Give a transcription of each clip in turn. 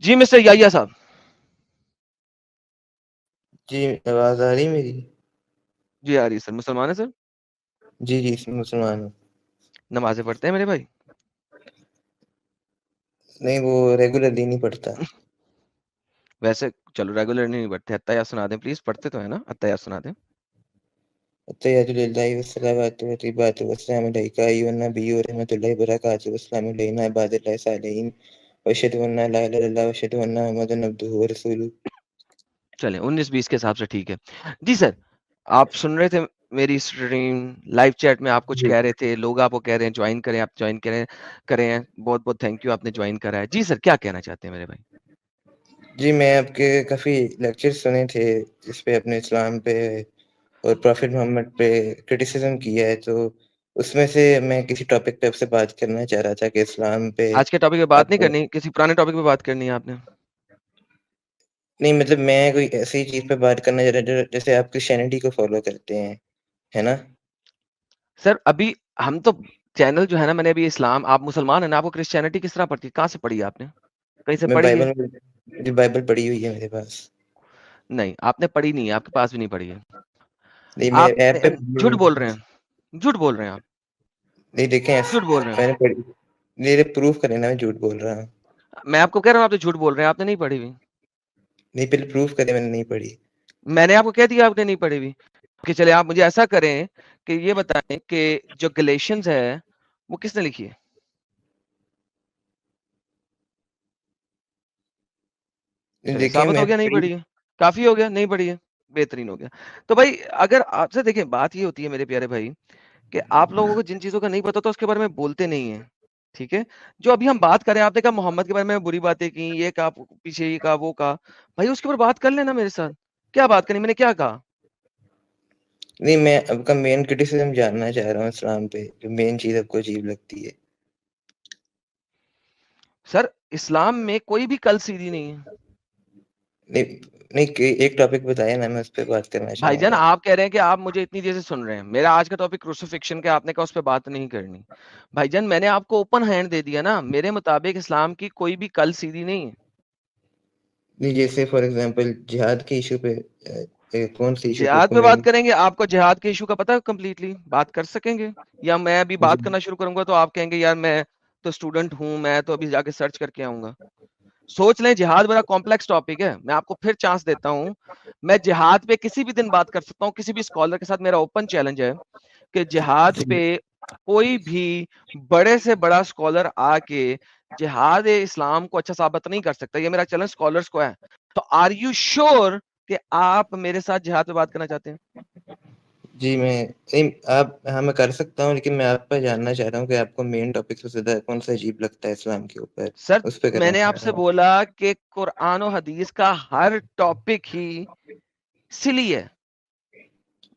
جی mister یحییٰ صاحب. جی آواز آ رہی میری؟ جی آ رہی ہے سر. مسلمان ہے سر؟ جی جی مسلمان ہوں. نمازیں پڑھتے ہیں میرے بھائی؟ نہیں وہ ریگولرلی نہیں پڑھتا. ویسے چلو ریگولر نہیں پڑھتے, اتحیات سنا دیں پلیز. پڑھتے تو ہے نا؟ اتحیات سنا دیں. التحیات للہ والصلوات والطیبات والسلام علیک ایھا النبی ورحمۃ اللہ وبرکاتہ والسلام علینا عباد اللہ الصالحین واشہد ان لا الہ الا اللہ واشہد ان محمدا عبدہ ورسولہ. چلیں 19-20 کے حساب سے ٹھیک ہے. جی سر, آپ سن رہے تھے میری اسٹریم لائیو چیٹ میں, آپ کچھ جی کہہ رہے تھے, لوگ آپ کو کہہ رہے ہیں جوائن کریں, آپ جوائن کریں ہیں. بہت بہت تھینک یو, آپ نے جوائن کرا ہے. جی سر کیا کہنا چاہتے ہیں میرے بھائی؟ جی میں آپ کے کافی لیکچر سنے تھے اس پہ, اپنے اسلام پہ اور پرافٹ محمد پہ کرٹیسزم کیا ہے, تو اس میں سے میں کسی ٹاپک پہ آپ سے بات کرنا چاہ رہا تھا کہ اسلام پہ آج کے ٹاپک پہ بات آپ نہیں کو کرنی, کسی پرانے ٹاپک پہ بات کرنی ہے آپ نے؟ نہیں مطلب میں کوئی ایسی چیز پہ بات کرنا چاہ رہا ہوں جیسے آپ کرسچینٹی کو فالو کرتے ہیں, ہے نا؟ سر ابھی ہم تو چینل جو ہے نا, میں نے ابھی اسلام, آپ مسلمان ہیں نا, آپ کو کرسچینٹی کس طرح پڑتی ہے, کہاں سے پڑھی ہے آپ نے, کہیں سے میں پڑھی ہے؟ بائبل پڑھی ہوئی ہے میرے پاس. نہیں آپ نے پڑھی نہیں ہے, آپ کے پاس بھی نہیں پڑھی ہے. نہیں میں آپ ایپ پہ پڑھی جھوٹ ہوئی بول ہے. رہے ہیں, جھوٹ بول رہے ہیں آپ, نہیں دیکھیں جھوٹ بول رہے ہیں. میں نے پڑھی, میرے پروف کریں نا میں جھوٹ بول رہا ہوں. میں آپ کو کہہ رہا ہوں آپ تو جھوٹ بول رہے ہیں, آپ نے نہیں پڑھی ہوئی. نہیں پہلے پروف کریں میں نے نہیں پڑھی. میں نے آپ کو کہہ دیا آپ نے نہیں پڑھی ہوئی. کہ چلے آپ مجھے ایسا کریں کہ یہ بتائیں کہ جو گلیشنز ہے وہ کس نے لکھی ہے؟ چلے دیکھیں ثابت میں ہو گیا نہیں پڑھی. پڑھی ہے, کافی ہو گیا, نہیں پڑھی ہے, بہترین ہو گیا. تو بھائی اگر آپ سے دیکھیں, بات یہ ہوتی ہے میرے پیارے بھائی کہ آپ لوگوں کو جن چیزوں کا نہیں پتا تو اس کے بارے میں بولتے نہیں ہیں, ٹھیک ہے. جو ابھی ہم بات کریں, آپ نے کہا محمد کے بارے میں بری باتیں کی, یہ کہا پیچھے, یہ کہا وہ کہا, بھائی اس کے اوپر بات کر لینا میرے ساتھ. کیا بات کرنی, میں نے کیا کہا؟ نہیں میں آپ کا مین کرٹیسزم جاننا چاہ رہا ہوں اسلام پہ, جو مین چیز آپ کو عجیب لگتی ہے. سر اسلام میں کوئی بھی کل سیدھی نہیں ہے. نہیں ایک ٹاپک بتایا نا, میں اس پہ بات کرنا بھائی چاہوں جان گا. آپ کہہ رہے ہیں کہ آپ مجھے اتنی دیر سے سن رہے ہیں, میرا آج کا ٹاپک کروسیفکشن کا, آپ نے کہا اس پہ بات نہیں کرنی. بھائی جان میں نے آپ کو اوپن ہینڈ دے دیا نا, میرے مطابق اسلام کی کوئی بھی کل سیدھی نہیں ہے. نہیں جیسے فار ایگزامپل جہاد کے ایشو پہ کون سی ایشو پہ جہاد کو پہ بات مین. کریں گے, آپ کو جہاد کے ایشو کا پتہ ہے کمپلیٹلی, بات کر سکیں گے؟ یا میں ابھی جی بات کرنا شروع کروں گا تو آپ کہیں گے یار میں تو اسٹوڈنٹ ہوں, میں تو ابھی جا کے سرچ کر کے آؤں گا. سوچ لیں, جہاد بڑا کمپلیکس ٹاپک ہے, میں آپ کو پھر چانس دیتا ہوں. میں جہاد پہ کسی بھی دن بات کر سکتا ہوں, کسی بھی اسکالر کے ساتھ میرا اوپن چیلنج ہے کہ جہاد جی پہ کوئی بھی بڑے سے بڑا اسکالر آ کے جہاد اسلام کو اچھا ثابت نہیں کر سکتا. یہ میرا چیلنج اسکالرس کو ہے. تو آر یو شیور کہ آپ میرے ساتھ جہاد پہ بات کرنا چاہتے ہیں؟ جی آپ, ہاں میں کر سکتا ہوں, لیکن میں آپ پہ جاننا چاہ رہا ہوں کہ آپ کو مین ٹاپک سے زیادہ کون سا عجیب لگتا ہے اسلام کے اوپر, سر اس پہ میں کرنا نے چاہ آپ رہا سے ہوں. بولا کہ قرآن و حدیث کا ہر ٹاپک ہی سلی ہے,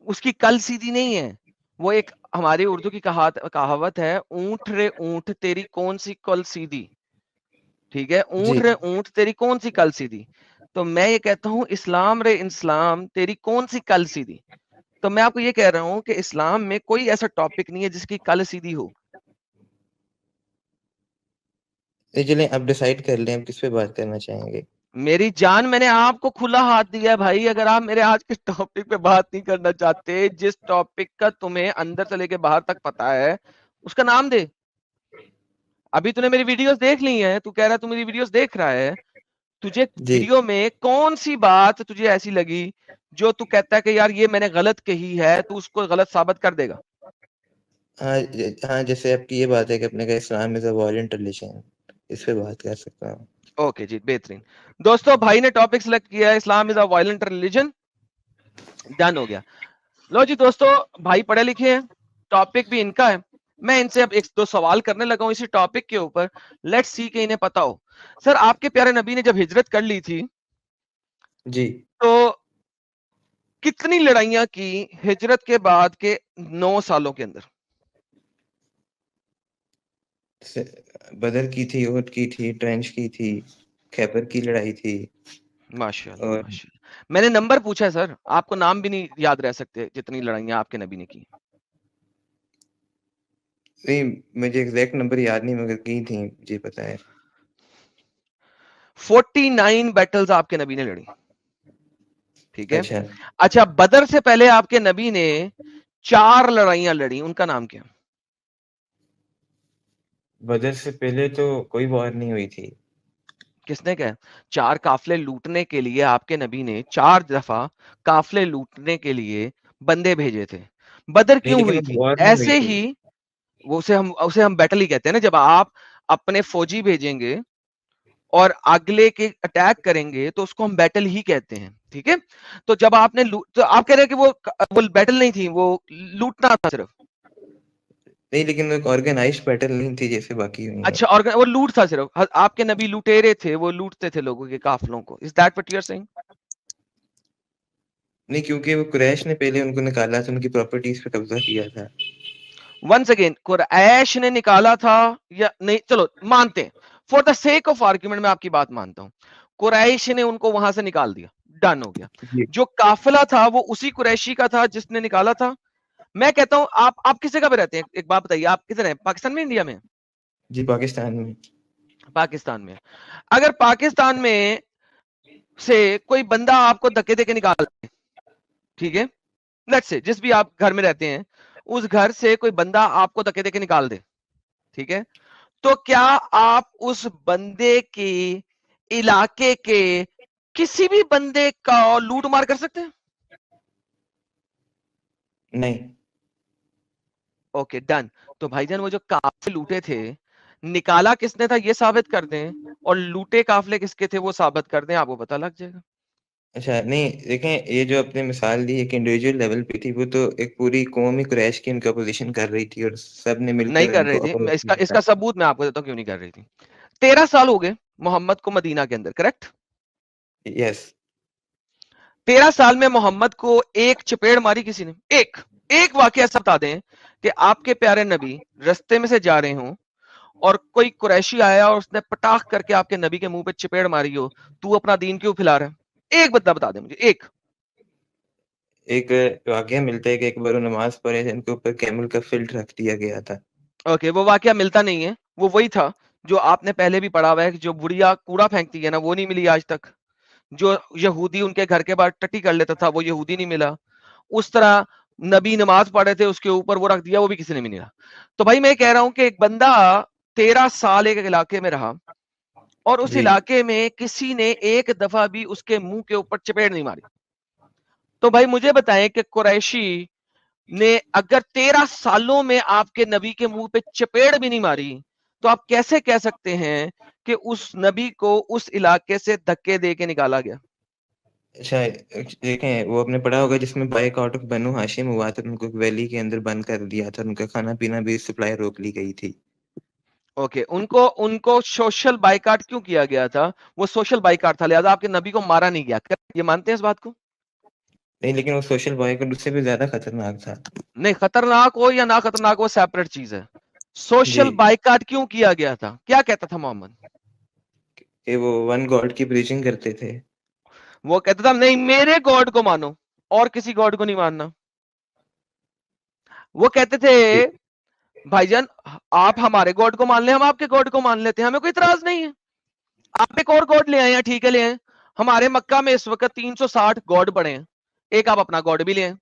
اس کی کل سیدھی نہیں ہے. وہ ایک ہماری اردو کی کہاوت ہے, اونٹ رے اونٹ تیری کون سی کل سیدھی, ٹھیک ہے, اونٹ جی رے اونٹ تیری کون سی کل سیدھی. تو میں یہ کہتا ہوں اسلام رے اسلام تیری کون سی کل سیدھی. تو میں آپ کو یہ کہہ رہا ہوں کہ اسلام میں کوئی ایسا ٹاپک نہیں ہے جس کی کل سیدھی ہو. چلیں آپ ڈیسائیڈ کر لیں, آپ کس پہ بات کرنا چاہیں گے. میری جان, میں نے آپ کو کھلا ہاتھ دیا ہے بھائی, اگر آپ میرے آج کے ٹاپک پہ بات نہیں کرنا چاہتے, جس ٹاپک کا تمہیں اندر سے لے کے باہر تک پتا ہے اس کا نام دے. ابھی تو نے میری ویڈیوز دیکھ لی ہیں, تو کہہ رہا ہے تو میری ویڈیوز دیکھ رہا ہے, تجھے جی ویڈیو میں کون سی بات تجھے ایسی لگی جو تو کہتا ہے کہ یار یہ میں نے غلط کہی ہے, تو اس کو غلط ثابت کر دے گا. ہاں ہاں, جیسے آپ کی یہ بات ہے کہ اپنے کا اسلام از اے وائلنٹ ریلیجن, اس پہ بات کر سکتا ہوں. اوکے جی, بہترین. دوستو بھائی نے ٹاپک سلیکٹ کیا ہے اسلام از اے وائلنٹ ریلیجن, ڈن ہو گیا. لو جی دوستو, بھائی پڑھے لکھے ہیں, ٹاپک بھی ان کا ہے, میں ان سے اب ایک دو سوال کرنے لگا ہوں اسی ٹاپک کے اوپر, لیٹ سی کہ انہیں پتا ہو. سر آپ کے پیارے نبی نے جب ہجرت کر لی تھی جی تو کتنی لڑائیاں کی ہجرت کے بعد کے 9 سالوں کے اندر؟ بدر کی تھی, احد کی تھی, ٹرینچ کی تھی, خیبر کی لڑائی تھی. ماشاء اللہ اور ماشاء اللہ. میں نے نمبر پوچھا ہے سر, آپ کو نام بھی نہیں یاد رہ سکتے جتنی لڑائیاں آپ کے نبی نے کی. نہیں مجھے ایگزیکٹ نمبر یاد نہیں, مگر کی تھیں, مجھے پتا ہے. 49 بیٹلز آپ کے نبی نے لڑی, ٹھیک ہے. اچھا اچھا, بدر سے پہلے آپ کے نبی نے 4 لڑائیاں لڑی, ان کا نام کیا؟ بدر سے پہلے تو کوئی وار نہیں ہوئی تھی. کس نے کہا؟ 4 قافلے لوٹنے کے لیے آپ کے نبی نے 4 دفعہ قافلے لوٹنے کے لیے بندے بھیجے تھے. بدر نہیں کیوں لیکن ہوئی وہ تھی؟ وار نہیں ہوئی ایسے تھی. ہی اسے ہم بیٹل ہی کہتے ہیں نا, جب آپ اپنے فوجی بھیجیں گے اور اگلے کے اٹیک کریں گے تو اس کو ہم بیٹل ہی کہتے ہیں, ٹھیک ہے. تو جب آپ نے تو آپ کہہ رہے ہیں کہ وہ بیٹل نہیں تھی, وہ لوٹنا تھا صرف. نہیں لیکن ایک آرگنائز بیٹل نہیں تھی جیسے باقی ہوئی ہیں. اچھا, اور وہ لوٹ تھا صرف, آپ کے نبی لوٹیرے تھے, وہ لوٹتے تھے لوگوں کے قافلوں کو. Is that what you are saying? نہیں کیونکہ وہ قریش نے پہلے ان کو نکالا تھا, ان کی پراپرٹیز پہ قبضہ کیا تھا. ونس اگین, قریش نے نکالا تھا یا نہیں, چلو مانتے ہیں for the sake of argument, میں آپ کی بات مانتا ہوں, قریش نے ان کو وہاں سے نکال دیا, ڈن ہو گیا. جی جو قافلہ تھا وہ اسی قریشی کا تھا جس نے نکالا تھا. میں کہتا ہوں آپ کس جگہ پہ رہتے ہیں, ایک بات بتائیے, آپ کدھر ہیں, پاکستان میں انڈیا میں؟ جی پاکستان میں. پاکستان میں. اگر پاکستان میں سے کوئی بندہ آپ کو دھکے دے کے نکال دے, ٹھیک ہے, لیٹس سے جس بھی آپ گھر میں رہتے ہیں اس گھر سے کوئی بندہ آپ کو دھکے دے کے نکال دے, ٹھیک ہے, تو کیا آپ اس بندے کے علاقے کے کسی بھی بندے کا لوٹ مار کر سکتے ہیں؟ نہیں. Okay done. تو بھائی جان وہ جو قافلے لوٹے تھے, نکالا کس نے تھا یہ ثابت کر دیں, اور لوٹے قافلے کس کے تھے وہ ثابت کر دیں, آپ کو پتہ لگ جائے گا. اچھا نہیں دیکھیں, یہ جو آپ نے مثال دی ایک انڈیویجول لیول پہ تھی, وہ تو ایک پوری قوم ہی قریش کی ان کا اپوزیشن کر رہی تھی اور سب نے مل نہیں کر کر ان رہی کو تھی, اپوز اس کیا تھا. کا ثبوت میں آپ کو دیتا ہوں کیوں نہیں کر رہی تھی. 13 سال ہو گئے محمد کو مدینہ کے اندر, کریکٹ؟ یس. 13 سال میں محمد کو ایک چپیڑ ماری کسی نے, ایک واقعہ ایسا بتا دیں کہ آپ کے پیارے نبی رستے میں سے جا رہے ہوں اور کوئی قریشی آیا اور اس نے پٹاخ کر کے آپ کے نبی کے منہ پہ چپیڑ ماری ہو, تو اپنا دین کیوں پھیلا رہا ہے؟ ایک بندہ بتا دیں مجھے, ایک. ایک واقعہ ملتا ہے کہ ایک بار نماز پڑھے جن کے اوپر کیمل کا فلٹ رکھ دیا گیا تھا. اوکے, وہ واقعہ ملتا نہیں ہے, وہ وہی تھا جو آپ نے پہلے بھی پڑھا ہوا ہے, جو بڑھیا کوڑا پھینکتی ہے نا, وہ نہیں ملی آج تک. جو یہودی ان کے گھر کے باہر ٹٹی کر لیتا تھا, وہ یہودی نہیں ملا. اس طرح نبی نماز پڑھے تھے, اس کے اوپر وہ رکھ دیا, وہ بھی کسی نے نہیں ملا. تو بھائی میں کہہ رہا ہوں کہ ایک بندہ 13 سال ایک علاقے میں رہا اور اس جی علاقے میں کسی نے ایک دفعہ بھی اس کے منہ کے اوپر چپیڑ نہیں ماری. تو بھائی مجھے بتائیں کہ قریشی نے اگر 13 سالوں میں آپ کے نبی کے منہ پہ چپیڑ بھی نہیں ماری, تو آپ کیسے کہہ سکتے ہیں کہ اس نبی کو اس علاقے سے دھکے دے کے نکالا گیا؟ اچھا دیکھیں, وہ آپ نے پڑھا ہوگا جس میں بائک آؤٹ آف بنو ہاشم ہوا تھا, ان کو ویلی کے اندر بند کر دیا تھا, ان کا کھانا پینا بھی سپلائی روک لی گئی تھی. اوکے, ان کو سوشل بائیکاٹ کیوں کیا گیا تھا؟ وہ سوشل بائیکاٹ تھا, لہذا آپ کے نبی کو مارا نہیں گیا. یہ مانتے ہیں اس بات کو؟ نہیں لیکن وہ سوشل بائیکاٹ اس سے بھی زیادہ خطرناک تھا. نہیں, خطرناک ہو یا نہ خطرناک ہو سیپریٹ چیز ہے. جی سوشل بائیکاٹ کیوں کیا گیا تھا؟ کیا کہتا تھا محمد؟ کہ وہ ون گاڈ کی پریچنگ کرتے تھے. وہ کہتا تھا نہیں, میرے گاڈ کو مانو اور کسی گاڈ کو نہیں ماننا. وہ کہتے تھے جی بھائی جان آپ ہمارے گاڈ کو مان لیں, ہم آپ کے گاڈ کو مان لیتے ہیں, ہمیں کوئی اعتراض نہیں ہے. آپ ایک اور گاڈ لے آئے ہیں, ٹھیک ہے لے آئے. ہمارے مکہ میں اس وقت 360 گاڈ پڑے ہیں, ایک آپ اپنا گاڈ بھی لے آئے.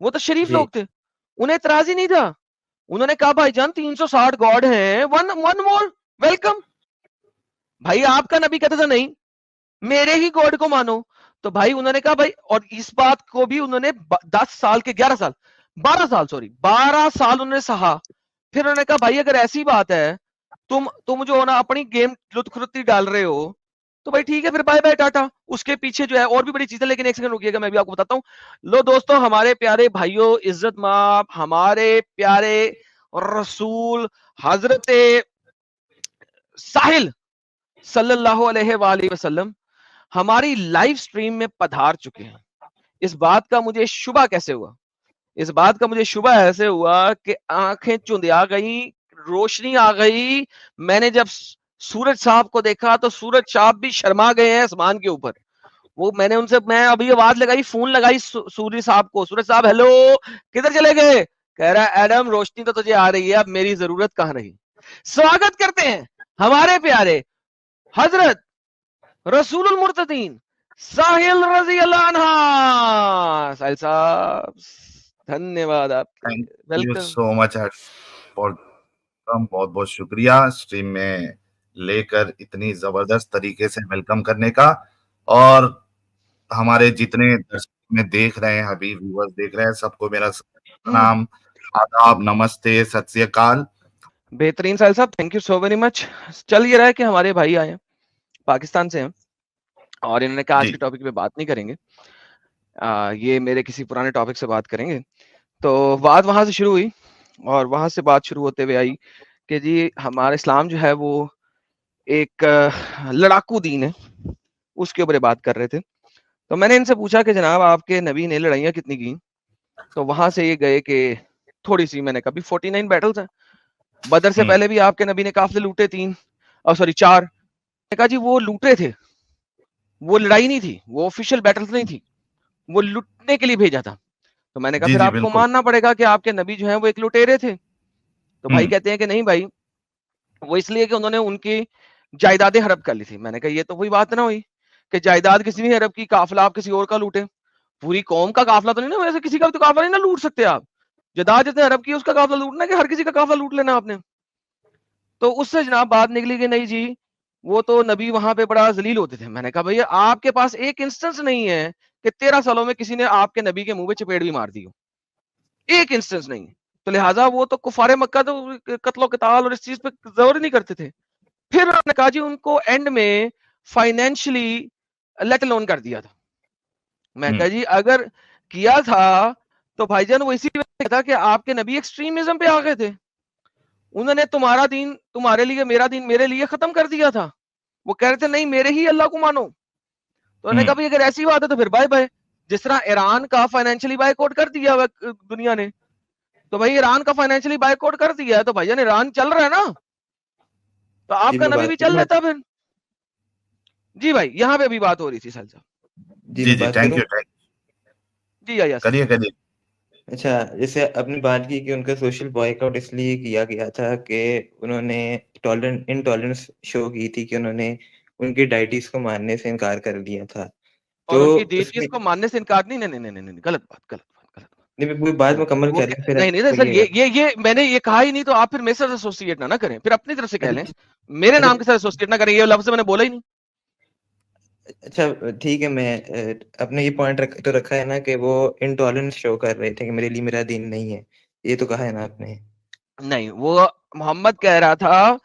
وہ تو شریف جی لوگ تھے, انہیں اعتراض ہی نہیں تھا. انہوں نے کہا بھائی جان 360 گاڈ ہیں, ون مور ویلکم. بھائی آپ کا نبی کہتا تھا نہیں, میرے ہی گاڈ کو مانو. تو بھائی انہوں نے کہا بھائی, اور اس بات کو بھی انہوں نے 10 سال کے 11 سال 12 سال انہوں نے سہا. پھر انہوں نے کہا بھائی اگر ایسی بات ہے, تم جو نا اپنی گیم لطخرتی ڈال رہے ہو, تو بھائی ٹھیک ہے پھر بائے بائے ٹاٹا. اس کے پیچھے جو ہے اور بھی بڑی چیزیں, لیکن ایک سیکنڈ رکیے گا, میں بھی آپ کو بتاتا ہوں. لو دوستو, ہمارے پیارے بھائیوں, عزت ماں, ہمارے پیارے رسول حضرت ساحل صلی اللہ علیہ وآلہ وسلم ہماری لائیو سٹریم میں پدھار چکے ہیں. اس بات کا مجھے شبہ کیسے ہوا؟ اس بات کا مجھے شبہ ایسے ہوا کہ آنکھیں چندیا گئی, روشنی آ گئی. میں نے جب سورج صاحب کو دیکھا تو سورج صاحب بھی شرما گئے ہیں آسمان کے اوپر. وہ میں نے ان سے, میں ابھی آواز لگائی, فون لگائی سورج صاحب کو, سورج صاحب ہیلو, کدھر چلے گئے؟ کہہ رہا ہے ایڈم روشنی تو تجھے آ رہی ہے, اب میری ضرورت کہاں رہی. سواگت کرتے ہیں ہمارے پیارے حضرت رسول المرتدین ساحل رضی اللہ عنہ. ساحل صاحب دھنیہ واد آپ کے. Thank you welcome. So much for بہت بہت شکریہ اسٹریم میں لے کر اتنی زبردست طریقے سے ویلکم کرنے کا. اور ہمارے جتنے درشک میں دیکھ رہے ہیں ابھی ویورز دیکھ رہے ہیں سب کو میرا سلام آداب نمستے ست سری اکال. بہترین ساحل صاحب تھینک یو سو ویری مچ. چل یہ رہا ہے کہ ہمارے بھائی آئے ہیں پاکستان سے ہیں اور انہوں نے کہا آج کے ٹاپک پہ بات نہیں کریں گے, یہ میرے کسی پرانے ٹاپک سے بات کریں گے. تو بات وہاں سے شروع ہوئی اور وہاں سے بات شروع ہوتے ہوئے آئی کہ جی ہمارا اسلام جو ہے وہ ایک لڑاکو دین ہے, اس کے اوپر بات کر رہے تھے. تو میں نے ان سے پوچھا کہ جناب آپ کے نبی نے لڑائیاں کتنی کی؟ تو وہاں سے یہ گئے کہ تھوڑی سی, میں نے کہا 49 بیٹلز ہیں. بدر سے پہلے بھی آپ کے نبی نے قافلے لوٹے 4. نے کہا جی وہ لوٹے تھے, وہ لڑائی نہیں تھی, وہ آفیشیل بیٹلز نہیں تھی, وہ لوٹنے کے لیے بھیجا تھا. تو میں نے کہا پھر آپ کو ماننا پڑے گا کہ آپ کے نبی جو ہیں وہ ایک لٹیرے تھے. تو بھائی کہتے ہیں کہ نہیں بھائی, وہ اس لیے کہ انہوں نے ان کی جائیدادیں ہڑپ کر لی تھی. میں نے کہا یہ تو وہی بات نہ ہوئی کہ جائیداد کسی نے ہڑپ کی, قافلہ آپ کسی اور کا لوٹے. پوری قوم کا قافلہ تو نہیں نا, ویسے کسی کا بھی تو قافلہ نہیں نا لوٹ سکتے آپ. جائیداد جتنے ہڑپ کی اس کا قافلہ لوٹنا کہ ہر کسی کا قافلہ لوٹ لینا آپ نے. تو اس سے جناب بات نکلی کہ نہیں جی وہ تو نبی وہاں پہ بڑا ذلیل ہوتے تھے. میں نے کہا بھئی آپ کے پاس ایک انسٹنس نہیں ہے کہ 13 سالوں میں کسی نے آپ کے نبی کے منہ پہ چپیڑ بھی مار دی ہو, ایک انسٹنس نہیں. تو لہٰذا وہ تو کفار مکہ تو قتل و قتال اور اس چیز پہ زور نہیں کرتے تھے. پھر انہوں نے کہا جی ان کو اینڈ میں فائنینشلی لیٹ لون کر دیا تھا. میں کہا جی اگر کیا تھا تو بھائی جان وہ اسی وجہ تھا کہ آپ کے نبی ایکسٹریمزم پہ آ گئے تھے. انہوں نے تمہارا دین تمہارے لیے, میرا دین میرے لیے ختم کر دیا تھا. وہ کہہ رہے تھے نہیں میرے ہی اللہ کو مانو. تو انہوں نے کہا بھئی اگر ایسی بات ہے تو پھر بائے بائے. جس طرح ایران کا فائنینشلی بائک آؤٹ کر دیا دنیا نے, تو بھائی ایران کا فائنینشلی بائک آؤٹ کر دیا ہے تو بھائی جان ایران چل رہا ہے نا, تو آپ کا نبی بھی چل لیتا پھر. جی بھائی یہاں پہ ابھی بات ہو رہی تھی سال صاحب. جی جی تھینک یو. جی یس کریے کریے. اچھا جیسے آپ نے بات کی کہ ان کا سوشل بائک آؤٹ اس لیے کیا گیا تھا کہ انہوں نے انٹالرنس شو کی تھی کہ انہوں نے ان کی ڈائٹیز کو ماننے سے انکار کر دیا تھا. اور ان کی ڈیٹیز کو ماننے سے انکار نہیں, نہیں نہیں نہیں, غلط بات, غلط بات, غلط بات. نہیں پوری بات مکمل کر لیں پھر نہیں نہیں سر, یہ میں نے یہ کہا ہی نہیں, تو آپ پھر میرے ساتھ ایسوسیٹ نہ کریں, پھر اپنی طرف سے کہہ لیں, میرے نام کے ساتھ ایسوسیٹ نہ کریں, یہ لفظ میں نے بولا ہی نہیں. اچھا ٹھیک ہے, میں اپنے یہ پوائنٹ تو رکھا ہے نا کہ وہ انٹالرنس شو کر رہے تھے کہ میرے لیے میرا دین نہیں ہے, یہ تو کہا ہے نا آپ نے. نہیں, وہ محمد کہہ رہا تھا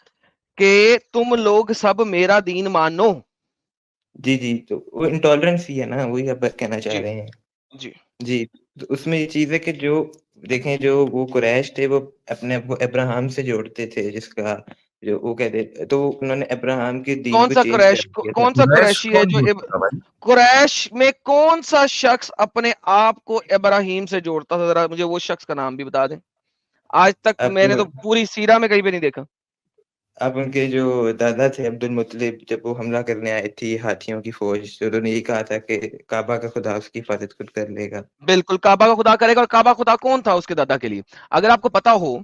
کہ تم لوگ سب میرا دین مانو. جی جی, تو وہ انٹالرنس ہی ہے نا, وہی آپ کہنا چاہ رہے ہیں. جی جی, تو اس میں یہ چیز ہے کہ جو دیکھیں جو وہ قریش تھے وہ اپنے آپ کو ابراہیم سے جوڑتے تھے, جس کا جو وہ کہتے, تو انہوں نے ابراہیم کے دین کون کو سا چینج کر قریش, دیا تھا. کون سا قریشی ہے جو قریش میں کون سا شخص اپنے آپ کو ابراہیم سے جوڑتا تھا؟ ذرا مجھے وہ شخص کا نام بھی بتا دیں. آج تک میں نے تو پوری سیرہ میں کہیں پہ نہیں دیکھا. اب ان کے جو دادا تھے عبد المطلب, جب وہ حملہ کرنے آئے تھی ہاتھیوں کی فوج, تو انہوں نے یہ کہا تھا کہ کعبہ کا خدا اس کی حفاظت خود کر لے گا. بالکل, کعبہ کا خدا کرے گا. اور کعبہ خدا کون تھا اس کے دادا کے لیے؟ اگر آپ کو پتا ہو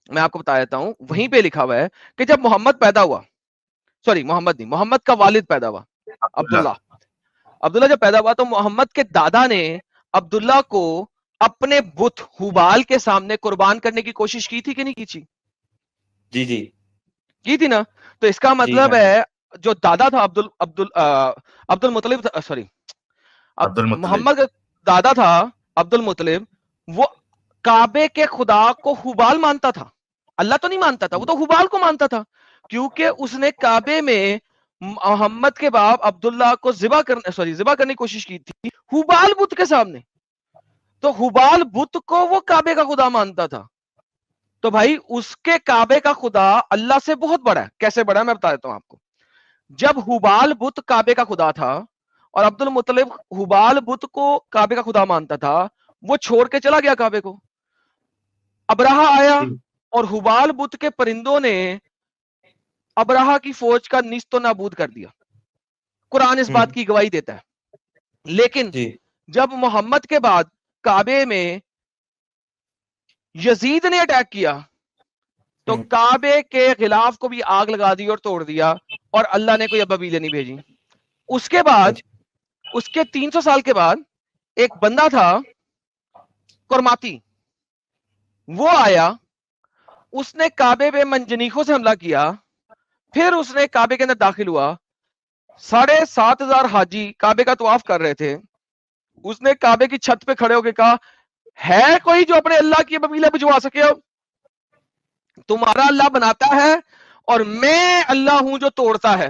میں آپ کو بتا دیتا ہوں, وہیں پہ لکھا ہوا ہے کہ جب محمد پیدا ہوا, سوری محمد نہیں, محمد کا والد پیدا ہوا عبداللہ جب پیدا ہوا تو محمد کے دادا نے عبداللہ کو اپنے بت حبال کے سامنے قربان کرنے کی کوشش کی تھی کہ نہیں کی تھی؟ جی جی کی تھی نا. تو اس کا مطلب ہے جو دادا تھا عبد المطلب, سوری محمد کا دادا تھا عبد المطلب, وہ کعبے کے خدا کو حبال مانتا تھا, اللہ تو نہیں مانتا تھا, وہ تو حبال کو مانتا تھا, کیونکہ اس نے کعبے میں محمد کے باپ عبداللہ کو ذبح کرنے کی کوشش کی تھی حبال بت کے سامنے. تو حبال بت کو وہ کعبے کا خدا مانتا تھا. تو بھائی اس کے کعبے کا خدا اللہ سے بہت بڑا ہے. کیسے بڑا ہے میں بتا دیتا ہوں آپ کو. جب حبال بت کعبے کا خدا تھا اور عبد المطلب حبال بت کو کعبے کا خدا مانتا تھا, وہ چھوڑ کے چلا گیا کعبے کو. ابراہا آیا اور حبال بت کے پرندوں نے ابراہا کی فوج کا نیست و نابود کر دیا. قرآن اس بات کی گواہی دیتا ہے. لیکن جب محمد کے بعد کعبے میں یزید نے اٹیک کیا تو کعبے کے غلاف کو بھی آگ لگا دی اور توڑ دیا, اور اللہ نے کوئی ابابیلیں نہیں بھیجی. اس کے بعد اس کے 300 سال کے بعد ایک بندہ تھا کرماتی, وہ آیا, اس نے کعبے پہ منجنیقوں سے حملہ کیا, پھر اس نے کعبے کے اندر داخل ہوا, 7,500 حاجی کعبے کا طواف کر رہے تھے, اس نے کعبے کی چھت پہ کھڑے ہو کے کہا ہے کوئی جو اپنے اللہ کی ببیلہ بجوا سکے ہو؟ تمہارا اللہ بناتا ہے اور میں اللہ ہوں جو توڑتا ہے.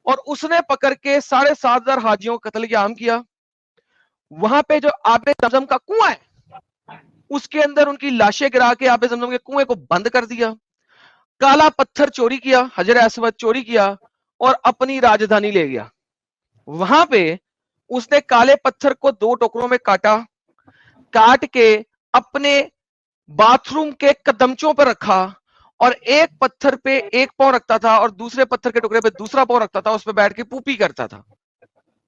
اور اس نے پکڑ کے 7,500 حاجیوں کا قتل عام کیا. وہاں پہ جو آب زمزم کا کنواں ہے اس کے اندر ان کی لاشیں گرا کے آب زمزم کے کنویں کو بند کر دیا. کالا پتھر چوری کیا, حجر اسود چوری کیا اور اپنی راجدھانی لے گیا. وہاں پہ اس نے کالے پتھر کو 2 ٹکڑوں میں کاٹا, کاٹ کے اپنے باتھ روم کے قدمچوں پر رکھا, اور ایک پتھر پہ ایک پاؤں رکھتا تھا اور دوسرے پتھر کے ٹکڑے پہ دوسرا پاؤں رکھتا تھا, اس پہ بیٹھ کے پوپی کرتا تھا.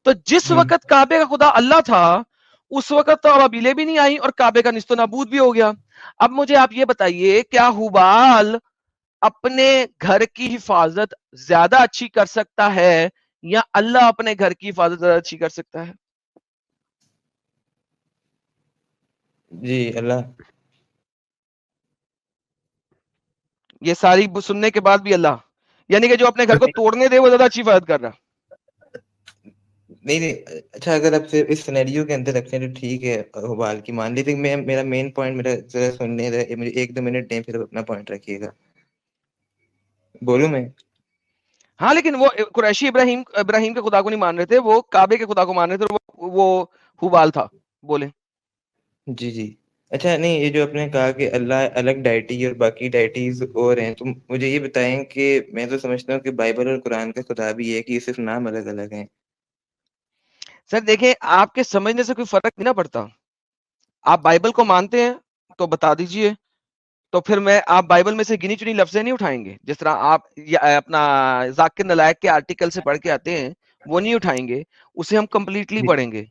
تو جس وقت کعبے کا خدا اللہ تھا اس وقت تو ابیلے بھی نہیں آئی اور کعبے کا نست و نابود بھی ہو گیا. اب مجھے آپ یہ بتائیے, کیا حبال اپنے گھر کی حفاظت زیادہ اچھی کر سکتا ہے یا اللہ اپنے گھر کی حفاظت زیادہ اچھی کر سکتا ہے؟ جی اللہ. یہ ساری سننے کے بعد بھی اللہ, یعنی کہ جو اپنے گھر کو توڑنے دے وہ زیادہ اچھی حفاظت کر رہا. نہیں اچھا, اگر آپ صرف اس سینیریو کے اندر رکھتے ہیں تو ٹھیک ہے, حبال کی مان لیتے. میرا مین پوائنٹ میرا ذرا سننے دیں, مجھے 1-2 منٹ دیں, پھر اپنا پوائنٹ رکھیے گا. بولوں میں؟ ہاں, لیکن وہ قریشی ابراہیم کے خدا کو نہیں مان رہے تھے, وہ کعبے کے خدا کو مان رہے تھے, اور وہ حبال تھا. بولے. جی جی اچھا. نہیں, یہ جو آپ نے کہا کہ اللہ الگ ڈائٹی اور باقی ڈائٹیز اور ہیں, تو مجھے یہ بتائیں کہ میں تو سمجھتا ہوں کہ بائبل اور قرآن کا خدا بھی ہے کہ یہ صرف نام الگ الگ ہیں. سر دیکھیں, آپ کے سمجھنے سے کوئی فرق نہیں نہ پڑتا. آپ بائبل کو مانتے ہیں تو بتا دیجئے, تو پھر میں آپ بائبل میں سے گنی چنی لفظیں نہیں اٹھائیں گے, جس طرح آپ اپنا ذاکر نلائق کے آرٹیکل سے پڑھ کے آتے ہیں وہ نہیں اٹھائیں گے, اسے ہم کمپلیٹلی پڑھیں گے.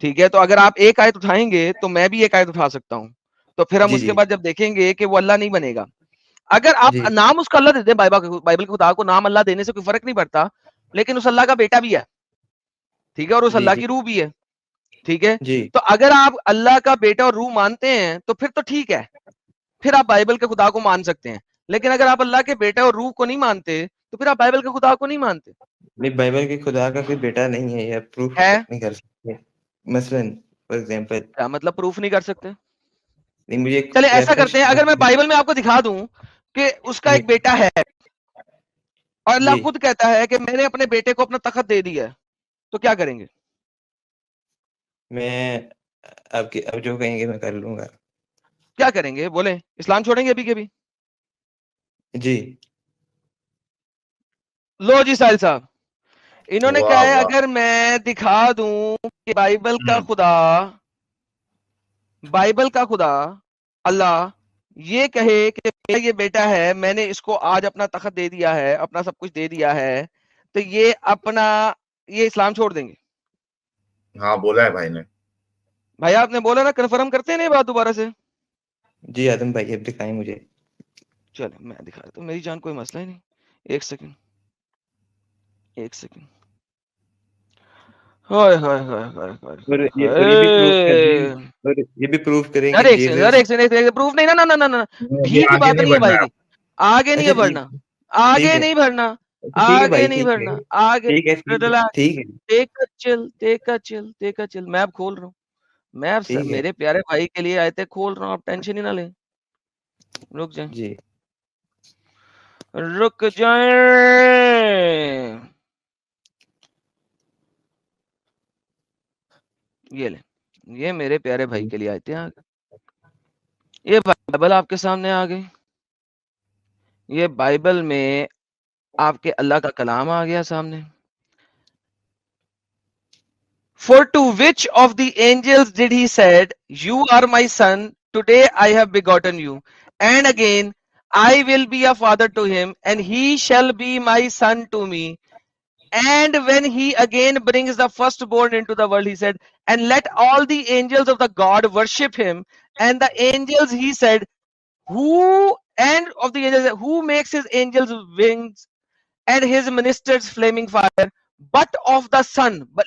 ٹھیک ہے, تو اگر آپ ایک آیت اٹھائیں گے تو میں بھی ایک آیت اٹھا سکتا ہوں, تو پھر ہم اس کے بعد جب دیکھیں گے کہ وہ اللہ نہیں بنے گا. اگر آپ نام اس کا اللہ دے دیں, بائبل کے خدا کو نام اللہ دینے سے کوئی فرق نہیں پڑتا, لیکن اس اللہ کا بیٹا بھی ہے, ٹھیک ہے, اور اس اللہ کی روح بھی ہے. ٹھیک ہے, تو اگر آپ اللہ کا بیٹا اور روح مانتے ہیں تو پھر تو ٹھیک ہے, پھر آپ بائبل کے خدا کو مان سکتے ہیں. لیکن اگر آپ اللہ کے بیٹا اور روح کو نہیں مانتے تو پھر آپ بائبل کے خدا کو نہیں مانتے. نہیں, بائبل کے خدا کا کوئی بیٹا نہیں ہے, یا پروف ہے, نہیں کر سکتے. مثلاً فار ایگزامپل. کیا مطلب پروف نہیں کر سکتے؟ نہیں, مجھے چلے ایسا کرتے ہیں, اگر میں بائبل میں آپ کو دکھا دوں کہ اس کا ایک بیٹا ہے اور اللہ خود کہتا ہے کہ میں نے اپنے بیٹے کو اپنا تخت دے دیا ہے, تو کیا کریں گے؟ میں آپ جو کہیں گے میں کر لوں گا. کیا کریں گے بولیں؟ اسلام چھوڑیں گے ابھی کے بھی؟ جی لو جی ساحل صاحب, انہوں نے کہا ہے اگر میں دکھا دوں کہ بائبل کا خدا اللہ یہ کہے کہ میرا یہ بیٹا ہے, میں نے اس کو آج اپنا تخت دے دیا ہے, اپنا سب کچھ دے دیا ہے, تو یہ اسلام چھوڑ دیں گے؟ ہاں بولا ہے بھائی نے. بھائی آپ نے بولا نا, کنفرم کرتے ہیں نا یہ بات دوبارہ سے؟ جی آدم بھائی اب دکھائیں مجھے. چلے میں دکھا دیتا ہوں, میری جان کوئی مسئلہ ہی نہیں. ایک سیکنڈ. یہ بھی پروف کریں پروف نہیں, نا بھی کی بات نہیں ہے بھائی, آگے نہیں بڑھنا, آگے نہیں بڑھنا, آگے نہیں بڑھنا, آگے. چل میں اب کھول رہا ہوں, میں اب میرے پیارے بھائی کے لیے آیتیں کھول رہا ہوں, آپ ٹینشن ہی نہ لیں. رک جائیں جی رک جائیں. یہ لیں, یہ میرے پیارے بھائی کے لیے آیتیں آ گئی. یہ بائبل آپ کے سامنے آ گئی. یہ بائبل میں آپ کے اللہ کا کلام آ گیا سامنے. For to which of the angels did he said, you are my son, today I have begotten you. And again, I will be a father to him, and he shall be my son to me. And when he again brings the firstborn into the world, he said, and let all the angels of the God worship him. And the angels, he said, who makes his angels wings and his ministers flaming fire? but of the son,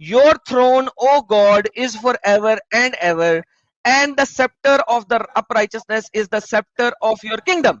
your throne O God is forever and ever and the scepter of the uprightness is the scepter of your kingdom.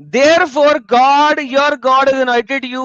Therefore God your God has anointed you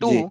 2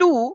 2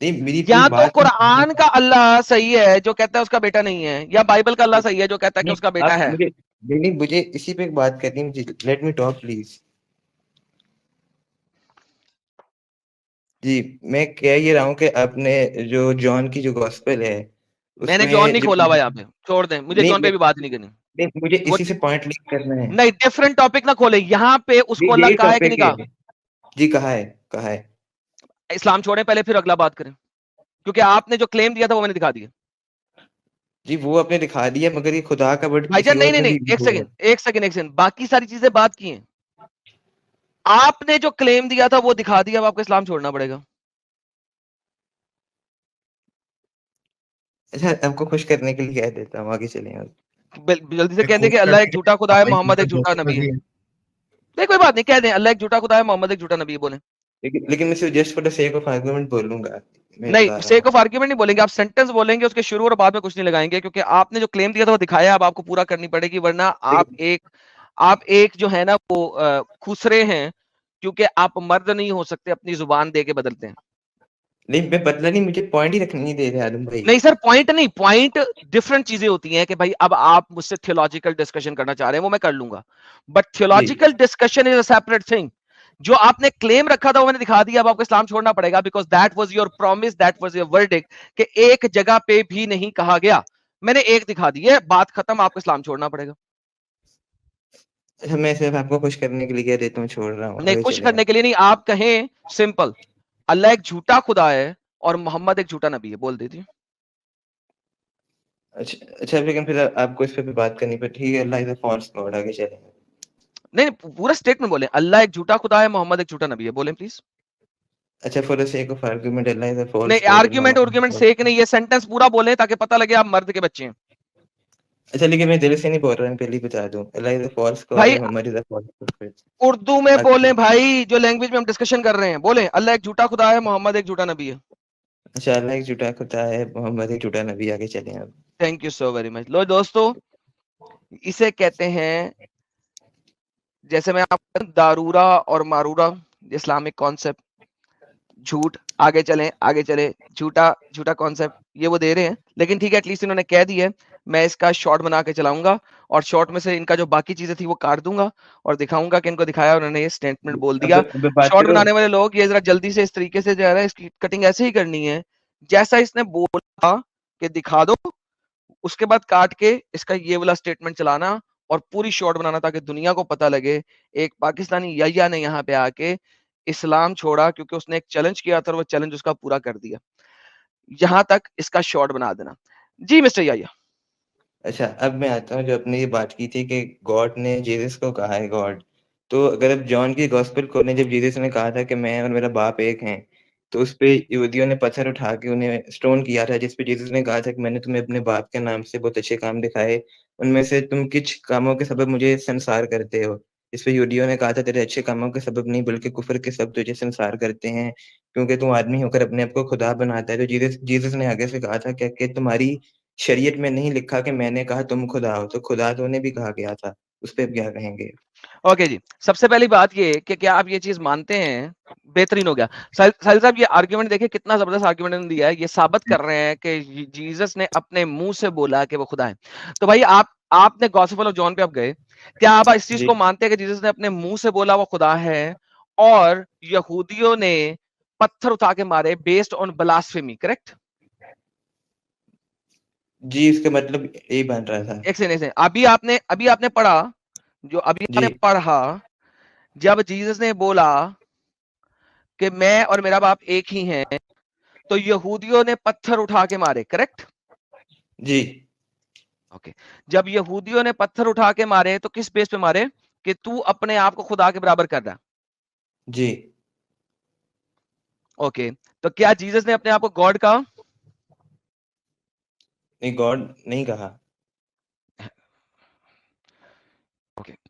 یا تو قرآن کا اللہ صحیح ہے جو کہتا ہے اس کا بیٹا نہیں ہے, یا بائبل کا اللہ صحیح ہے جو کہتا ہے کہ اس کا بیٹا ہے. مجھے اسی پہ ایک بات کرنی ہے, لیٹ می ٹاک پلیز. جی میں کہہ یہ رہا ہوں کہ آپ نے جو جان کی جو گاسپل ہے میں نے جان نہیں کھولا ہوا یہاں پہ, چھوڑ دیں, مجھے جان پہ بھی بات نہیں کرنی. مجھے اسی سے پوائنٹ لنک کرنا ہے. نہیں, ڈفرنٹ ٹاپک نہ کھولے, یہاں پہ اس کو اللہ کہا ہے کہ نہیں کہا؟ جی کہا ہے. اسلام چھوڑیں پہلے, پھر اگلا بات کریں, کیونکہ آپ نے جو کلیم دیا تھا وہ میں نے دکھا دیا. جی وہ آپ نے دکھا دیا, مگر یہ خدا کا ورڈ بھائی جان نہیں, ایک سیکنڈ, باقی ساری چیزیں بات کی ہیں. آپ نے جو کلیم دیا تھا وہ دکھا دیا, اب آپ کو اسلام چھوڑنا پڑے گا. اچھا آپ کو خوش کرنے کے لیے کہہ دیتا ہوں, آگے چلیں. جلدی سے کہہ دیں کہ اللہ ایک جھوٹا خدا ہے, محمد ایک جھوٹا نبی ہے. نہیں کوئی بات نہیں, کہہ دیں اللہ ایک جھوٹا خدا ہے, محمد ایک جھوٹا نبی ہے, بولیں. لیکن میں just for the sake of argument بولوں گا. نہیں, سیک آف آرگومنٹ نہیں بولیں گے آپ, سینٹنس بولیں گے, اس کے شروع اور بعد میں کچھ نہیں لگائیں گے, کیونکہ آپ نے جو کلیم دیا تھا وہ دکھایا, اب آپ کو پورا کرنی پڑے گی, ورنہ آپ ایک جو ہے نا وہ خسرے ہیں, کیونکہ آپ مرد نہیں ہو سکتے, اپنی زبان دے کے بدلتے ہیں. نہیں میں بدلا نہیں, مجھے پوائنٹ ہی رکھنے نہیں دے رہے آدم بھائی. نہیں سر, پوائنٹ نہیں, پوائنٹ ڈفرنٹ چیزیں ہوتی ہیں کہ بھائی اب آپ مجھ سے تھیولوجیکل ڈسکشن کرنا چاہ رہے ہیں, وہ میں کر لوں گا, but theological discussion is a separate thing. جو آپ نے کلیم رکھا تھا وہ میں نے دکھا دیا, اب آپ کو اسلام چھوڑنا پڑے گا, because that was your promise, that was your verdict, کہ ایک جگہ پہ بھی نہیں کہا گیا, میں نے ایک دکھا دی ہے, بات ختم, آپ کو اسلام چھوڑنا پڑے گا. میں صرف آپ کو خوش کرنے کے لیے کہہ دیتا ہوں, چھوڑ رہا ہوں. نہیں خوش کرنے کے لیے نہیں, آپ کہیں سمپل اللہ ایک جھوٹا خدا ہے اور محمد ایک جھوٹا نبی ہے, بول دیتی. اچھا لیکن پھر آپ کو اس پہ بھی بات کرنی پڑے, ٹھیک ہے, اللہ از اے فالس گاڈ, آگے چلیں. نہیں پورا اسٹیٹمنٹ بولیں, اللہ ایک جھوٹا خدا ہے, محمد ایک جھوٹا نبی ہے, بولیں پلیز. اچھا for the sake of argument Allah is a false نہیں, گاڈ. آرگومنٹ سیک نہیں, یہ سینٹنس پورا بولیں تاکہ پتہ لگے آپ مرد کے بچے ہیں. اچھا لیکن میں دل سے نہیں بول رہا ہوں, پہلے بتا دوں, Allah is a false god, Muhammad is a false prophet. Urdu میں بولیں بھائی, جو لینگویج میں ہم ڈسکشن کر رہے ہیں, بولیں اللہ ایک جھوٹا خدا ہے, محمد ایک جھوٹا نبی ہے. اچھا اللہ ایک جھوٹا خدا ہے, محمد ایک جھوٹا نبی, آگے چلیں اب. Thank you so very much. لو دوستو, اسے کہتے ہیں, جیسے میں آپ دارورا اور مارورا, اسلامک کانسیپٹ, جھوٹ, آگے چلے, جھوٹا کانسیپٹ یہ وہ دے رہے ہیں, لیکن ٹھیک ہے, ایٹ لیسٹ انہوں نے کہہ دی ہے. میں اس کا شارٹ بنا کے چلاؤں گا, اور شارٹ میں سے ان کا جو باقی چیزیں تھی وہ کاٹ دوں گا, اور دکھاؤں گا کہ ان کو دکھایا, انہوں نے یہ اسٹیٹمنٹ بول دیا. شارٹ بنانے والے لوگ یہ ذرا جلدی سے اس طریقے سے جو ہے نا, اس کی کٹنگ ایسے ہی کرنی ہے جیسا اس نے بولا کہ دکھا دو, اس کے بعد کاٹ کے اس کا یہ والا اسٹیٹمنٹ چلانا اور پوری شارٹ بنانا, تاکہ دنیا کو پتہ لگے ایک پاکستانی یا نے یہاں پہ آ کے اسلام چھوڑا, کیونکہ اس نے ایک چیلنج کیا تھا اور وہ چیلنج اس کا پورا کر دیا. یہاں تک اس کا شارٹ بنا دینا. جی مسٹر یا. اچھا اب میں آتا ہوں, جو اپنے یہ بات کی تھی کہ گاڈ نے جیسس کو کہا ہے گاڈ, تو اگر اب جان کی گاسپل کو نے جب جیسس نے کہا تھا کہ میں اور میرا باپ ایک ہیں, تو اس پہ یہودیوں نے پتھر اٹھا کے انہیں اسٹون کیا تھا, جس پہ جیسس نے کہا تھا کہ میں نے تمہیں اپنے باپ کے نام سے بہت اچھے کام دکھائے, ان میں سے تم کچھ کاموں کے سبب مجھے سنسار کرتے ہو. اس پہ یہودیوں نے کہا تھا تیرے اچھے کاموں کے سبب نہیں بلکہ کفر کے سبب تجھے سنسار کرتے ہیں, کیونکہ تم آدمی ہو کر اپنے آپ کو خدا بناتا ہے. تو جیسس نے آگے سے کہا تھا کہ تمہاری شریعت میں نہیں لکھا کہ میں نے کہا تم خدا ہو, تو خدا تو انہیں بھی کہا گیا تھا, اس پہ کیا کہیں گے؟ اوکے جی, سب سے پہلی بات یہ کہ کیا آپ یہ چیز مانتے ہیں, بہترین ہو گیا. ساحل صاحب یہ آرگیومنٹ دیکھیں کتنا زبردست آرگیومنٹ دیا ہے, یہ ثابت کر رہے ہیں کہ جیسس نے اپنے منہ سے بولا کہ وہ خدا ہے. تو بھائی آپ نے گاسپل آف جان پہ اب گئے, کیا آپ اس چیز کو مانتے ہیں کہ جیسس نے اپنے منہ سے بولا وہ خدا ہے, اور یہودیوں نے پتھر اٹھا کے مارے بیسڈ آن بلاسفیمی, کریکٹ؟ جی اس کا مطلب یہی بن رہا تھا. ایک سیکنڈ, ابھی آپ نے پڑھا, جو ابھی آپ نے پڑھا, جب جیسس نے بولا کہ میں اور میرا باپ ایک ہی ہیں, تو یہودیوں نے پتھر اٹھا کے مارے, کریکٹ؟ جی اوکے, جب یہودیوں نے پتھر اٹھا کے مارے تو کس بیس پہ مارے, کہ تو اپنے آپ کو خدا کے برابر کر رہا. جی اوکے, تو کیا جیسس نے اپنے آپ کو گاڈ کہا؟ نہیں گاڈ نہیں کہا.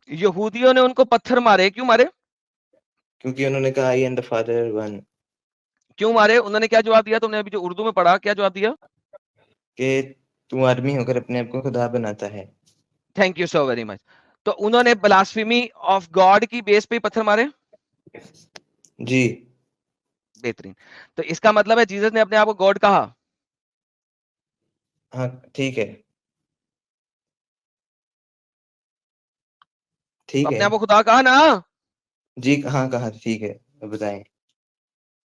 یہودیوں نے ان کو پتھر مارے, کیوں مارے؟ کیونکہ انہوں نے کہا I and the Father are one. کیوں مارے؟ انہوں نے کیا جواب دیا؟ تم نے ابھی جو اردو میں پڑھا, کیا جواب دیا؟ کہ تم آدمی ہو کر اپنے آپ کو خدا بناتا ہے. تھینک یو سو ویری مچ. تو انہوں نے بلاسفیمی آف گاڈ کی بیس پہ پتھر مارے. جی بہترین. تو اس کا مطلب ہے جیسس نے اپنے آپ کو گاڈ کہا. ہاں ٹھیک ہے ٹھیک اپنے ہے آپ کو خدا کہا نا. جی ہاں کہا ٹھیک ہے بتائیں.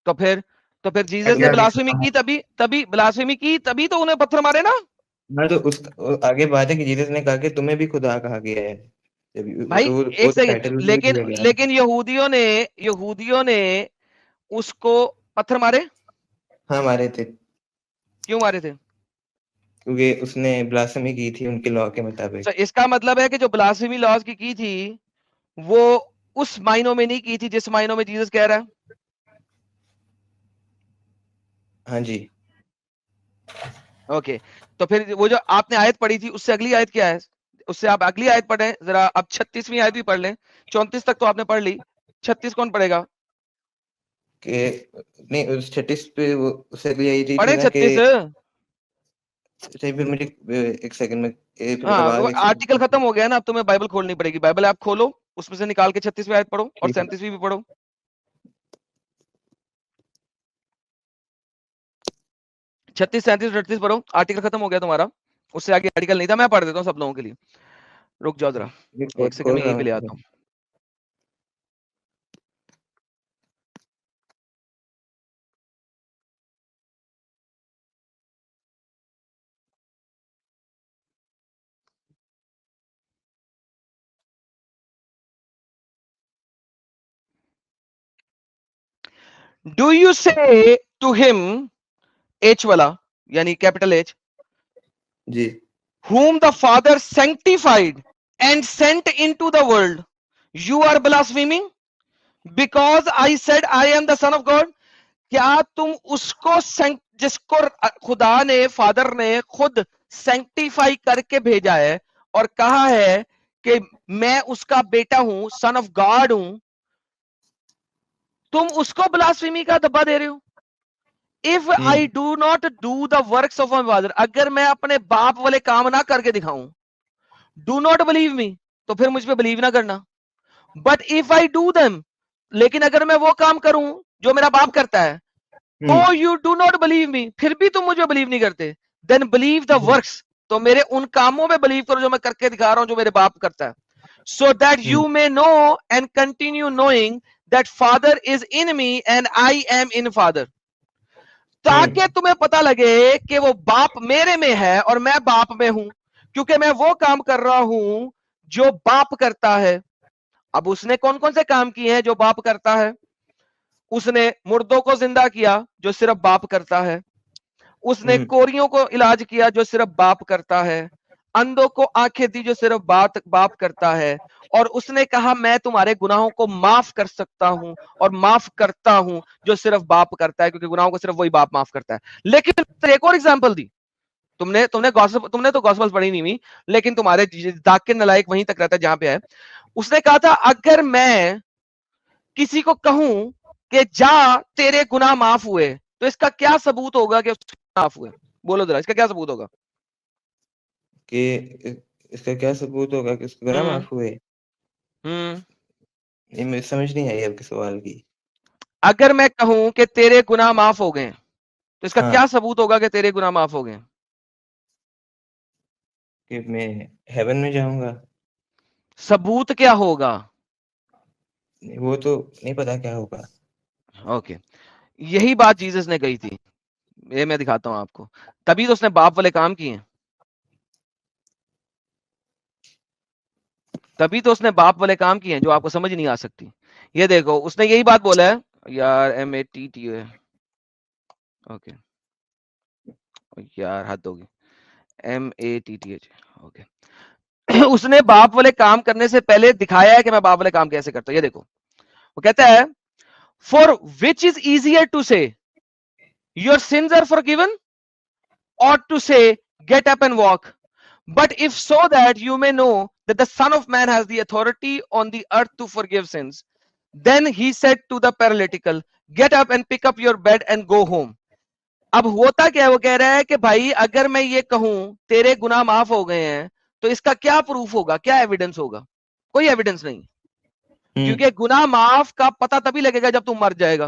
تو پھر جیسس نے بلاسفیمی کی تبھی بلاسفیمی کی تبھی تو انہیں پتھر مارے نا. ہاں تو اس آگے بات ہے کہ جیسس نے کہا کہ تمہیں بھی خدا کہا گیا ہے. بھائی تو ایک ٹائٹل سیکنڈ, لیکن یہودیوں نے اس کو پتھر مارے. ہاں مارے تھے. کیوں مارے تھے؟ کیونکہ اس نے بلاسفیمی کی تھی ان کے لاء کے مطابق. اس کا مطلب ہے کہ جو بلاسفیمی لاز کی تھی وہ اس معنوں میں نہیں کی تھی جس معنوں میں جیسس کہہ رہا ہے. ہاں جی اوکے تو پھر وہ جو آپ نے آیت پڑھی تھی اس سے اگلی آیت کیا ہے؟ اس سے آپ اگلی آیت پڑھیں ذرا. اب 36ویں آیت بھی پڑھ لیں. 34 تک تو آپ نے پڑھ لی, 36 کون پڑھے گا؟ کہ نہیں 36 پہ وہ اس سے یہی تھی پڑھیں نا کہ 36. مجھے ایک سیکنڈ میں ہاں آرٹیکل ختم ہو گیا نا, اب تمہیں بائبل کھولنی پڑے گی. بائبل آپ کھولو, اس میں سے نکال کے 36ویں آیت پڑھو اور 37ویں بھی پڑھو. 36, 37, 38 پڑھو. آرٹیکل ختم ہو گیا تمہارا, اس سے آگے آرٹیکل نہیں تھا. میں پڑھ دیتا ہوں سب لوگوں کے لیے. رک جاؤ ذرا ایک سیکنڈ میں یہیں پہ لے آتا ہوں. Do you say to him, H والا یعنی کیپٹل H, جی whom the Father sanctified and sent into the world, you are blaspheming because I said I am the Son of God. کیا تم اس کو جس کو خدا نے فادر نے خود سینکٹیفائی کر کے بھیجا ہے اور کہا ہے کہ میں اس کا بیٹا ہوں, سن آف گاڈ ہوں, تم اس کو بلاسفیمی کا دبا دے رہے ہو؟ If I do not do the works of my father, اگر میں اپنے باپ والے کام نہ کر کے دکھاؤں, do not believe me, تو پھر مجھ پہ بلیو نہ کرنا. But if I do them, لیکن اگر میں وہ کام کروں جو میرا باپ کرتا ہے, تو you do not believe me, پھر بھی تم مجھے بلیو نہیں کرتے. Then believe the works, تو میرے ان کاموں میں بلیو کرو جو میں کر کے دکھا رہا ہوں جو میرے باپ کرتا ہے. So that you may know and continue knowing that Father is in me and I am in Father. تاکہ تمہیں پتا لگے کہ وہ باپ میرے میں ہے اور میں باپ میں ہوں, کیونکہ میں وہ کام کر رہا ہوں جو باپ کرتا ہے. اب اس نے کون کون سے کام کیے ہیں جو باپ کرتا ہے؟ اس نے مردوں کو زندہ کیا جو صرف باپ کرتا ہے. اس نے کوریوں کو علاج کیا جو صرف باپ کرتا ہے. اندھوں کو آنکھیں دی جو صرف باپ کرتا ہے. اور اس نے کہا میں تمہارے گناہوں کو معاف کر سکتا ہوں اور معاف کرتا ہوں جو صرف باپ کرتا ہے, کیونکہ گناہوں کو صرف وہی باپ معاف کرتا ہے. لیکن ایک اور ایگزامپل دی, تم نے تو گاسپل پڑھی نہیں ہوئی, لیکن تمہارے داکن نلائق وہیں تک رہتا ہے جہاں پہ ہے. اس نے کہا تھا اگر میں کسی کو کہوں کہ جا تیرے گناہ معاف ہوئے, تو اس کا کیا ثبوت ہوگا کہ اس کے گناہ معاف ہوئے؟ بولو ذرا, اس کا کیا ثبوت ہوگا؟ کہ اس کا کیا ثبوت ہوگا کہ اس کے گناہ معاف ہوئے؟ مجھے سمجھ نہیں آئی آپ کے سوال کی. اگر میں کہوں کہ تیرے گناہ معاف ہو گئے, تو اس کا کیا ثبوت ہوگا کہ تیرے گناہ معاف ہو گئے؟ کہ میں ہیون میں جاؤں گا. ثبوت کیا ہوگا؟ وہ تو نہیں پتا کیا ہوگا. اوکے, یہی بات جیسس نے کہی تھی, یہ میں دکھاتا ہوں آپ کو. تبھی تو اس نے باپ والے کام کیے ہیں, تبھی تو اس نے باپ والے کام کیے ہیں جو آپ کو سمجھ نہیں آ سکتی. یہ دیکھو, اس نے یہی بات بولا ہے یار, MATT ہے. اوکے یار حد ہوگی, MATTH. اوکے, اس نے باپ والے کام کرنے سے پہلے دکھایا ہے کہ میں باپ والے کام کیسے کرتا ہوں. یہ دیکھو, وہ کہتا ہے for which is easier to say your sins are forgiven or to say get up and walk? But if so that you may know that the Son of Man has the authority on the earth to forgive sins. Then he said to the paralytical, get up and pick up your bed and go home. اب ہوتا کیا ہے, وہ کہہ رہا ہے کہ بھائی اگر میں یہ کہوں تیرے گناہ معاف ہو گئے ہیں, تو اس کا کیا پروف ہوگا, کیا ایویڈنس ہوگا؟ کوئی ایویڈنس نہیں, کیونکہ گناہ معاف کا پتہ تبھی لگے گا جب تم مر جائے گا.